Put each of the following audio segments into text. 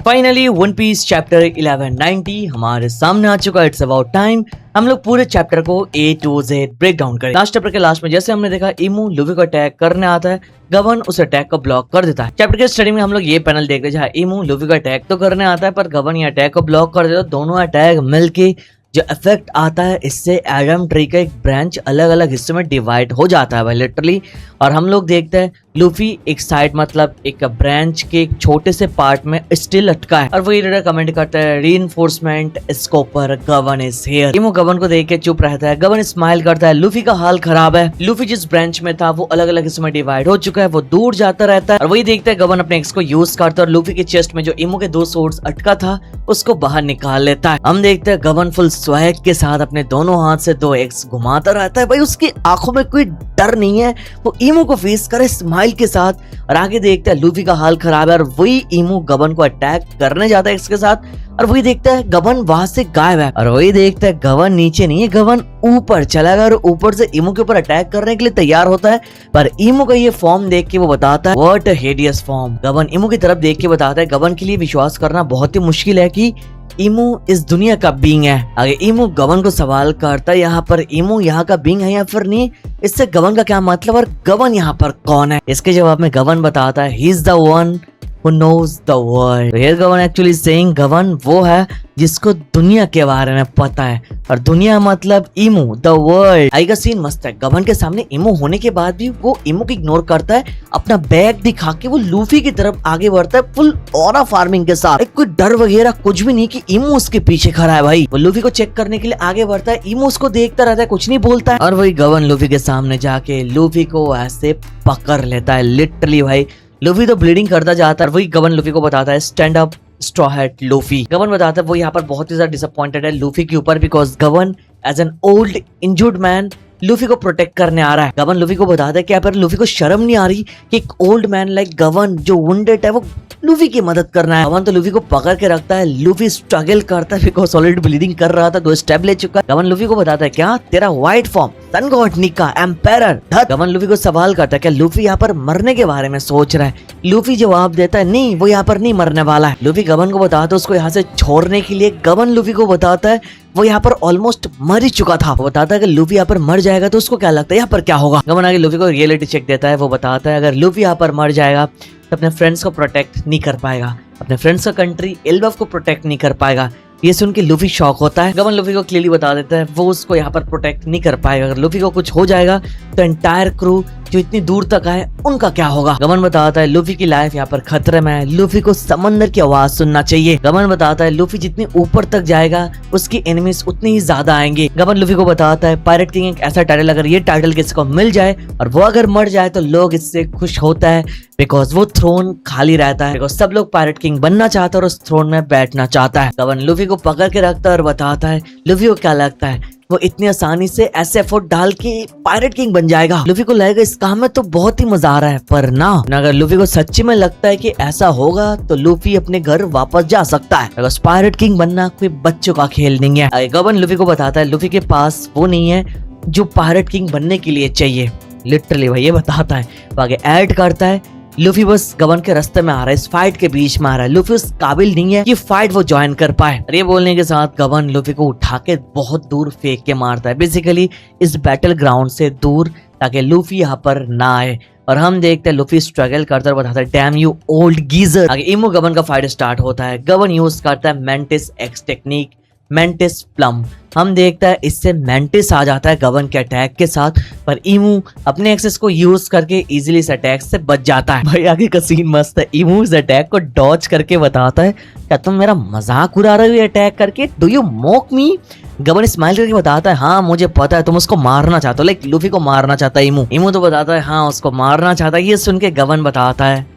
Finally one piece chapter 1190 हमारे सामने आ चुका है। इट्स अबाउट टाइम हम लोग पूरे चैप्टर को A to Z break down करें। लास्ट चैप्टर के लास्ट में जैसे हमने देखा इमू लूफी को अटैक करने आता है, गवन उस अटैक को ब्लॉक कर देता है। चैप्टर के स्टडी में हम लोग ये पैनल देख रहे हैं जहाँ इमू लूफी को अटैक तो करने आता है पर गवन ये अटैक को ब्लॉक कर देता है। दोनों अटैक मिलके जो इफेक्ट आता है इससे एडम ट्री का एक ब्रांच अलग अलग हिस्सों में डिवाइड हो जाता है भाई लिटरली। और हम लोग देखते हैं लूफी एक साइड मतलब एक ब्रांच के एक छोटे से पार्ट में स्टिल अटका है और वही रीडर कमेंट करता है रीइंफोर्समेंट स्कोपर गवन इज हियर। इमो गवन को देख के चुप रहता है। गवन स्माइल करता है। लूफी का हाल खराब है। लूफी जिस ब्रांच में था वो अलग अलग हिस्सों में डिवाइड हो चुका है, वो दूर जाता रहता है और वही देखता है गवन अपने एक्स को यूज करता है और लूफी के चेस्ट में जो इमो के 2 सोर्ड्स अटका था उसको बाहर निकाल लेता है। हम देखते हैं गवन फुल स्वैग के साथ अपने दोनों हाथ से 2 एक्स घुमाता रहता है। भाई उसकी आंखों में कोई डर नहीं है, वो इमो को फेस करे स्माइल के साथ। और आगे देखते हैं लूफी का हाल खराब है और वही इमो गवन को अटैक करने जाता है एक्स के साथ और वही देखता है गवन वहां से गायब है और वही देखता है गवन नीचे नहीं है, गवन ऊपर चला गया और ऊपर से इमो के ऊपर अटैक करने के लिए तैयार होता है। पर इमो का ये फॉर्म देख के वो बताता है व्हाट अ हिडियस फॉर्म। गवन इमो की तरफ देख के बताता है गवन के लिए विश्वास करना बहुत ही मुश्किल है कि इमो इस दुनिया का बीइंग है। आगे इमो गवन को सवाल करता है यहाँ पर इमो यहाँ का बीइंग है या फिर नहीं, इससे गवन का क्या मतलब और गवन यहाँ पर कौन है। इसके जवाब में गवन बताता है he is the one who knows the world। Here गवन actually saying गवन वो है जिसको दुनिया के बारे में पता है और दुनिया मतलब इमो द वर्ल्ड। आई का सीन मस्त है। गवन के सामने इमो होने के बाद भी वो इमो को इग्नोर करता है, अपना बैग दिखा के वो लूफी की तरफ आगे बढ़ता है फुल ऑरा फार्मिंग के साथ। कोई डर वगैरह कुछ भी नहीं कि इमो उसके पीछे खड़ा है। भाई वो लूफी को चेक करने के लिए आगे बढ़ता है, इमो उसको देखता रहता है, कुछ नहीं बोलता है और वही गवन लूफी के सामने जाके लूफी को ऐसे पकड़ लेता है लिटरली। भाई लूफी तो ब्लीडिंग करता जाता है। वही गवन लूफी को बताता है stand up straw hat Luffy. गवन बताता है वो यहाँ पर बहुत ही ज्यादा डिसअपॉइंटेड है लूफी के ऊपर because Gaban as an old injured man Luffy को प्रोटेक्ट करने आ रहा है। गवन लूफी को बताता है क्या पर लूफी को शर्म नहीं आ रही कि एक ओल्ड मैन लाइक गवन जो वुंडेड है वो लूफी की मदद करना है। गवन तो लूफी को पकड़ के रखता है। लूफी स्ट्रगल करता है बिकॉज ऑलरेडी ब्लीडिंग कर रहा था, 2 स्टेप ले चुका है। गवन लूफी को बताता है क्या तेरा व्हाइट फॉर्म सन गॉड निका एम्पायर। गवन लूफी को सवाल करता है क्या लूफी यहाँ पर मरने के बारे में सोच रहा है। लूफी जवाब देता है नहीं वो यहाँ पर नहीं मरने वाला है। लूफी गवन को बताता है उसको यहाँ से छोड़ने के लिए। गवन लूफी को बताता है वो यहाँ पर ऑलमोस्ट मर ही चुका था। वो बताता है कि लूफी यहाँ पर मर जाएगा तो उसको क्या लगता है यहाँ पर क्या होगा। गवन आगे लूफी को रियलिटी चेक देता है। वो बताता है अगर लूफी यहाँ पर मर जाएगा तो अपने फ्रेंड्स को प्रोटेक्ट नहीं कर पाएगा, अपने फ्रेंड्स का कंट्री एल्बफ को प्रोटेक्ट नहीं कर पाएगा। ये सुन के लूफी शॉक होता है। गवन लूफी को क्लियरली बता देता है वो उसको यहाँ पर प्रोटेक्ट नहीं कर पाएगा। अगर लूफी को कुछ हो जाएगा तो एंटायर क्रू जो इतनी दूर तक आए उनका क्या होगा। गवन बताता है लूफी की लाइफ यहाँ पर खतरे में है, लूफी को समंदर की आवाज सुनना चाहिए। गवन बताता है लूफी जितनी ऊपर तक जाएगा उसकी एनिमीज उतनी ही ज्यादा आएंगे। गवन लूफी को बताता है पायरेट किंग एक ऐसा टाइटल अगर ये टाइटल किसी को मिल जाए और वो अगर मर जाए तो लोग इससे खुश होता है बिकॉज वो थ्रोन खाली रहता है, बिकॉज सब लोग पायरेट किंग बनना चाहता है और उस थ्रोन में बैठना चाहता है। गवन लूफी को पकड़ के रखता है और बताता है लूफी को क्या लगता है वो इतनी आसानी से ऐसे एफर्ट डाल के पायरेट किंग बन जाएगा। लूफी को लगेगा इस काम में तो बहुत ही मजा आ रहा है पर ना अगर लूफी को सच्ची में लगता है कि ऐसा होगा तो लूफी अपने घर वापस जा सकता है। अगर पायरेट किंग बनना कोई बच्चों का खेल नहीं है। गवन लूफी को बताता है लूफी के पास वो नहीं है जो पायरेट किंग बनने के लिए चाहिए लिटरली। भाई ये बताता है वो आगे ऐड करता है लूफी बस गवन के रास्ते में आ रहा है, इस फाइट के बीच में आ रहा है। लूफी उस काबिल नहीं है कि फाइट वो ज्वाइन कर पाए। और ये बोलने के साथ गवन लूफी को उठा के बहुत दूर फेंक के मारता है, बेसिकली इस बैटल ग्राउंड से दूर ताकि लूफी यहाँ पर ना आए। और हम देखते हैं लूफी स्ट्रगल करता है, बताता है डैम यू ओल्ड गीजर। आगे इमो गवन का फाइट स्टार्ट होता है। गवन यूज करता है mantis x technique mantis plum. हम देखता है इससे मेंटिस आ जाता है गवन के अटैक के साथ पर इमू अपने एक्सेस को यूज करके इजीली इस अटैक से बच जाता है। भाई आगे का सीन मस्त है। इमू इस अटैक को डॉज करके बताता है क्या तुम मेरा मजाक उड़ा रहे हो अटैक करके, डू यू मॉक मी। गवन स्माइल करके बताता है हाँ मुझे पता है तुम उसको मारना चाहते हो, लाइक लूफी को मारना चाहता है इमू। इमू तो बताता है हाँ उसको मारना चाहता है। ये सुन के गवन बताता है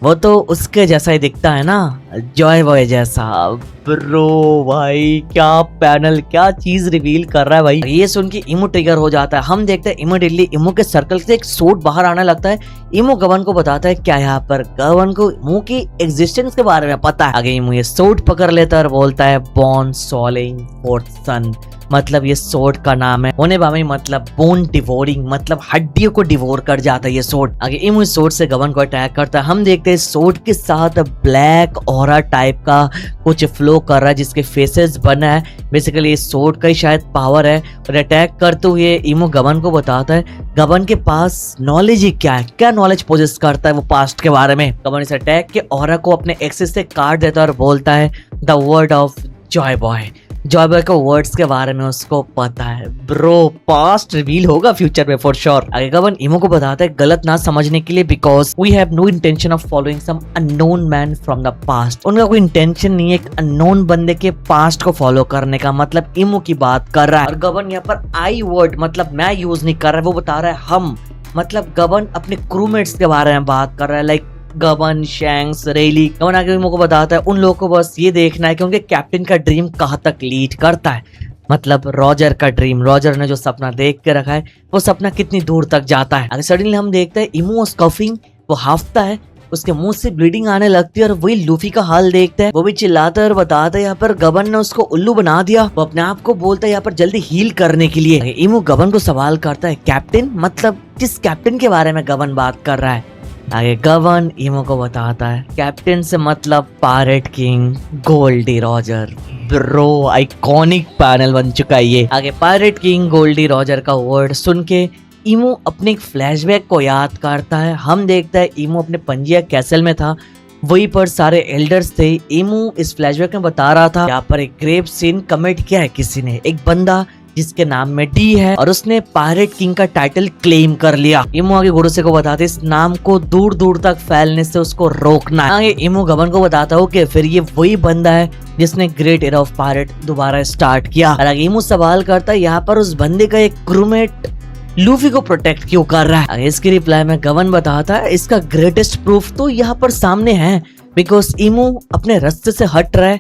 वो तो उसके जैसा ही दिखता है ना, जॉय बॉय जैसा। ब्रो भाई क्या पैनल क्या चीज रिवील कर रहा है भाई। ये सुन के इमो ट्रिगर हो जाता है। हम देखते हैं इमीडिएटली इमो के सर्कल से एक सोड बाहर आने लगता है। इमो गवन को बताता है क्या यहाँ पर गवन को इमो की एग्जिस्टेंस के बारे में पता है। आगे इमो ये सोड पकड़ लेता है और बोलता है बॉर्न सॉलिंग फोर्थ सन, मतलब ये सोर्ड का नाम है। होने बामे मतलब बोन डिवोरिंग, मतलब हड्डियों को डिवोर कर जाता है ये सोर्ड। आगे इमू इस सोर्ड से गबन को अटैक करता है। हम देखते हैं सोर्ड के साथ ब्लैक ऑरा टाइप का कुछ फ्लो कर रहा है जिसके फेसेस बना है। बेसिकली इस सोर्ड का ही शायद पावर है। और अटैक करते हुए इमू गबन को बताता है गबन के पास नॉलेज ही क्या है, क्या नॉलेज पोजेस करता है वो पास्ट के बारे में। गबन इस अटैक के ऑरा को अपने एक्सिस से काट देता है और बोलता है the word of Joy boy. Joy boy को वर्ड्स के बारे में उसको पता है। ब्रो पास्ट रिवील होगा फ्यूचर में फॉर श्योर। आगे गबन इमो को बताता है गलत ना समझने के लिए, because we have no intention of following some unknown man from the past. उनका कोई इंटेंशन नहीं है एक अननोन बंदे के पास्ट को फॉलो करने का। मतलब इमो की बात कर रहा है। और गबन यहाँ पर आई वर्ड मतलब मैं यूज नहीं कर रहा है, वो बता रहा है हम। मतलब गबन अपने क्रूमेट्स के बारे में बात कर रहा है, लाइक गबन, शैंक्स, रेली। गबन आगे इमो को बताता है उन लोगों को बस ये देखना है कि उनके कैप्टन का ड्रीम कहाँ तक लीड करता है। मतलब रॉजर का ड्रीम, रॉजर ने जो सपना देख के रखा है वो सपना कितनी दूर तक जाता है। आगे सडनली हम देखते हैं इमो स्कफिंग, वो हाफता है, उसके मुंह से ब्लीडिंग आने लगती है। और वही लूफी का हाल देखते हैं, वो भी चिल्लाता है और बताता है यहाँ पर गबन ने उसको उल्लू बना दिया। वो अपने आप को बोलता है यहाँ पर जल्दी हील करने के लिए। इमो गबन को सवाल करता है कैप्टन, मतलब किस कैप्टन के बारे में गबन बात कर रहा है। आगे गबन इमो को बताता है कैप्टन से मतलब pirate king Gol D Roger. Bro iconic panel बन चुका है ये। आगे पायरेट किंग गोल्डी रॉजर का वर्ड सुन के इमो अपने एक फ्लैशबैक को याद करता है। हम देखता है इमो अपने पंजिया कैसल में था, वहीं पर सारे एल्डर्स थे। इमो इस फ्लैशबैक में बता रहा था यहाँ पर एक ग्रेव सीन कमिट किया है किसी ने, एक बंदा जिसके नाम में डी है और उसने पायरेट किंग का टाइटल क्लेम कर लिया। इमो आगे गुरुसे को बताते इस नाम को दूर दूर तक फैलने से उसको रोकना है। आगे इमो गबन को बताता हो कि फिर ये वही बंदा है जिसने ग्रेट एरा ऑफ पायरेट दोबारा स्टार्ट किया। और आगे इमो सवाल करता है यहाँ पर उस बंदे का एक क्रूमेट लूफी को प्रोटेक्ट क्यों कर रहा है। इसकी रिप्लाई में गबन बताता है इसका ग्रेटेस्ट प्रूफ तो यहाँ पर सामने है, बिकॉज इमो अपने रास्ते से हट रहा है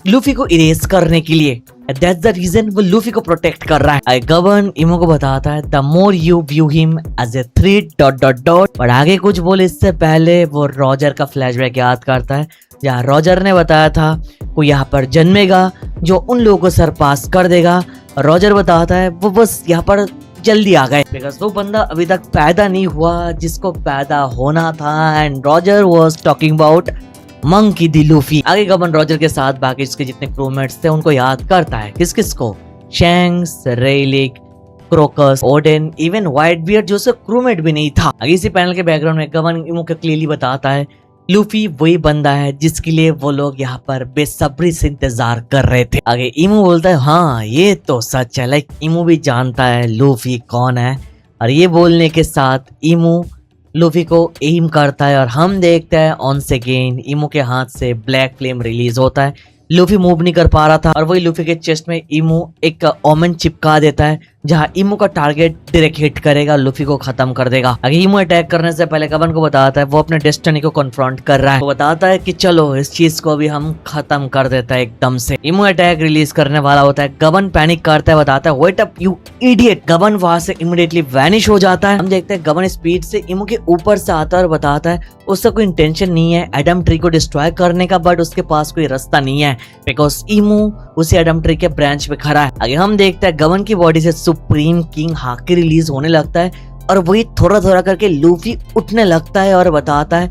लूफी को इरेज करने के लिए। That's the reason वो लूफी को प्रोटेक्ट कर रहा है। गबन इमो को बताता है the more you view him as a threat ... और आगे कुछ बोले इससे पहले वो रॉजर का फ्लैशबैक याद करता है जहाँ रॉजर ने बताया था वो यहाँ पर जन्मेगा जो उन लोगों को सरपास कर देगा। रॉजर बताता है वो बस यहाँ पर जल्दी आ गए, बिकॉज वो बंदा अभी तक पैदा नहीं हुआ जिसको पैदा होना था। And Roger was talking about monkey the Luffy. आगे गबन रॉजर के साथ बाकी इसके जितने क्रूमेट्स थे उनको याद करता है। किस किस को? Shanks, relic, crocus, Odean, even white beard जो से क्रूमेट भी नहीं था। आगे इसी पैनल के बैकग्राउंड में गबन इमो को क्लियरली बताता है लूफी वही बंदा है जिसके लिए वो लोग यहाँ पर बेसब्री से इंतजार कर रहे थे। आगे इमो बोलता है हाँ ये तो सच है, लाइक इमो भी जानता है लूफी कौन है। और ये बोलने के साथ इमो लूफी को एम करता है और हम देखते हैं ऑन सेकेंड इमो के हाथ से ब्लैक फ्लेम रिलीज होता है। लूफी मूव नहीं कर पा रहा था और वही लूफी के चेस्ट में इमो एक ओमेन चिपका देता है जहां इमो का टारगेट डायरेक्ट हिट करेगा, लूफी को खत्म कर देगा। आगे इमो अटैक करने से पहले गबन को बताता है वो अपने डेस्टिनी को कन्फ्रंट कर रहा है। वो बताता है कि चलो इस चीज को भी हम खत्म कर देता है एकदम से। इमो अटैक रिलीज करने वाला होता है, गबन पैनिक करता है, बताता है वेट अप यू इडियट। गबन वहां से इमीडिएटली वैनिश हो जाता है। हम देखते हैं गबन स्पीड से इमो के ऊपर से आता है और बताता है उसका कोई इंटेंशन नहीं है एडम ट्री को डिस्ट्रॉय करने का, बट उसके पास कोई रास्ता नहीं है बिकॉज इमो उसी एडम ट्री के ब्रांच पे खड़ा है। आगे हम देखते हैं गबन की बॉडी से सुप्रीम किंग हाकी रिलीज होने लगता है और वही थोड़ा थोड़ा करके लूफी उठने लगता है और बताता है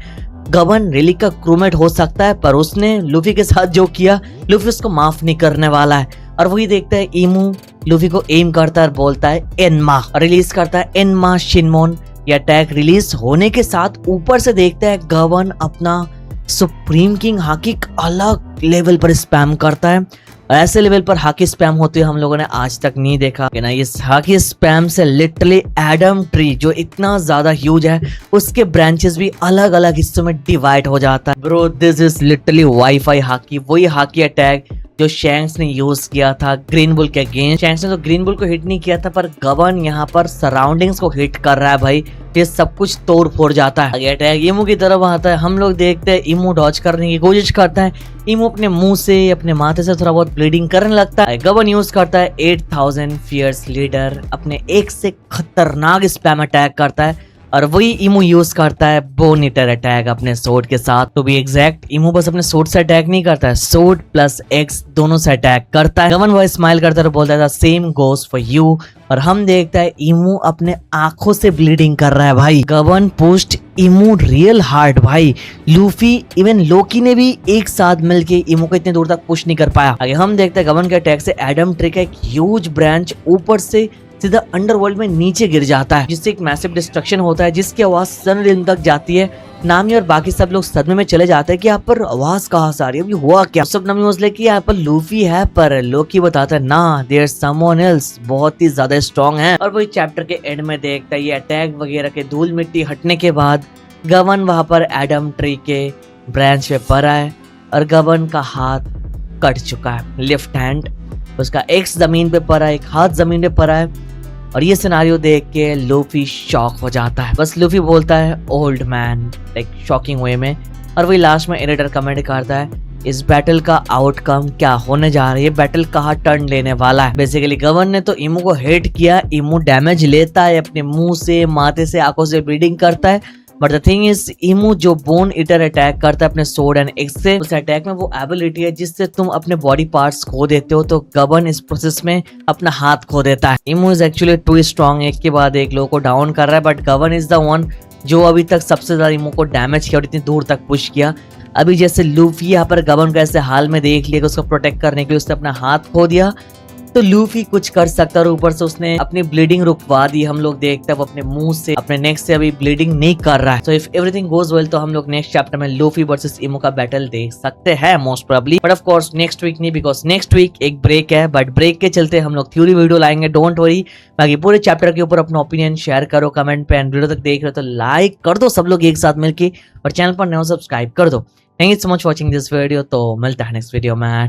गबन रेली का क्रूमेट हो सकता है पर उसने लूफी के साथ जो किया लूफी उसको माफ नहीं करने वाला है। और वही देखता है इमो लूफी को एम करता है और बोलता है एनमा, रिलीज करता है एनमा शिनमोन। ये अटैक रिलीज होने के साथ ऊपर से देखता है गबन अपना सुप्रीम किंग हाकी अलग लेवल पर स्पैम करता है। ऐसे लेवल पर हाकी स्पैम होते हम लोगों ने आज तक नहीं देखा कि ना। इस हाकी स्पैम से लिटरली एडम ट्री जो इतना ज्यादा ह्यूज है उसके ब्रांचेस भी अलग अलग हिस्सों में डिवाइड हो जाता है। Bro this is literally wifi hockey, वही हाकी अटैक जो शैंक्स ने यूज किया था ग्रीन बुल के अगेंस्ट। शैंक्स ने तो ग्रीन बुल को हिट नहीं किया था पर गबन यहाँ पर सराउंडिंग्स को हिट कर रहा है भाई, ये सब कुछ तोड़ फोड़ जाता है। आगे अटैक इमो की तरफ आता है, हम लोग देखते हैं इमो डॉज करने की कोशिश करता है। इमो अपने मुंह से अपने माथे से थोड़ा बहुत ब्लीडिंग करने लगता है। गबन यूज करता है 8000 फियर्स लीडर, अपने एक से खतरनाक स्पैम अटैक करता है और वही इमू यूज करता है बोन ईटर अटैक अपने सोर्ड के साथ। तो भी एग्जैक्ट इमू बस अपने सोर्ड से अटैक नहीं करता है, सोर्ड प्लस एक्स दोनों से अटैक करता है। गवन वो स्माइल करता है और बोलता है सेम गोस फॉर यू। और हम देखता है इमू अपने आंखों से ब्लीडिंग कर रहा है भाई। गवन पुश्ड इमू रियल हार्ड भाई। लूफी इवन लोकी ने भी एक साथ मिलके इमू को इतने दूर तक पुश नहीं कर पाया। आगे हम देखते हैं गवन के अटैक से एडम ट्री का एक ह्यूज ब्रांच ऊपर से सीधा अंडरवर्ल्ड में नीचे गिर जाता है, जिससे एक मैसिव डिस्ट्रक्शन होता है, जिसकी आवाज सन रिल्म तक जाती है। नामी और बाकी सब लोग सदमे में चले जाते हैं कि यहाँ पर आवाज कहाँ से आ रही है, अभी हुआ क्या। सब नामी सोचले कि यहाँ पर लूफी है, पर लोकी बताता है ना, देयर समवन एल्स, बहुत ही ज्यादा स्ट्रॉन्ग है। और वही चैप्टर के एंड में देखता है ये अटैक वगैरह के धूल मिट्टी हटने के बाद गवन वहां पर एडम ट्री के ब्रांच पे पड़ा है और गवन का हाथ कट चुका है, लेफ्ट हैंड। उसका एक्स जमीन पे पड़ा है, एक हाथ जमीन पे पड़ा है। और ये सिनारियो देख के लूफी शॉक हो जाता है। बस लूफी बोलता है ओल्ड मैन, लाइक शॉकिंग वे में। और वही लास्ट में एडिटर कमेंट करता है इस बैटल का आउटकम क्या होने जा रहा है, ये बैटल कहाँ टर्न लेने वाला है। बेसिकली गवन ने तो इमू को हिट किया, इमू डैमेज लेता है अपने मुंह से, माथे से, आंखों से ब्लीडिंग करता है। But the thing is emu जो बोन ईटर अटैक करता है अपने सोर्ड एंड एक्स से, उस अटैक में वो एबिलिटी है जिससे तुम अपने बॉडी पार्ट्स खो देते हो। तो गवन इस प्रोसेस में अपना हाथ खो देता है। Imu is actually too strong, एक के बाद एक लोगों को डाउन कर रहा है, बट गवन इज द वन जो अभी तक सबसे ज्यादा इमू को डैमेज किया और इतनी दूर तक पुश किया। अभी जैसे लूफी यहाँ पर गवन को ऐसे हाल में देख लिया कि उसको प्रोटेक्ट करने के लिए उसने अपना हाथ खो दिया, तो लूफी कुछ कर सकता है। और ऊपर से उसने अपनी ब्लीडिंग रुकवा दी। हम लोग देखते हैं वो अपने मुंह से, अपने नेक से अभी ब्लीडिंग नहीं कर रहा है। तो इफ एवरीथिंग गोज वेल तो हम लोग नेक्स्ट चैप्टर में लूफी वर्सेस इमू का बैटल देख सकते हैं most probably. But of course next week नहीं, बिकॉज नेक्स्ट वीक एक ब्रेक है। बट ब्रेक के चलते हम लोग थ्योरी वीडियो लाएंगे, डोंट वरी। बाकी पूरे चैप्टर के ऊपर अपना ओपिनियन शेयर करो कमेंट पे, एंड वीडियो तक देख रहे हो तो लाइक कर दो सब लोग एक साथ मिलके, और चैनल पर नया सब्सक्राइब कर दो। Thank you so much watching this video. तो मिलता है नेक्स्ट वीडियो में।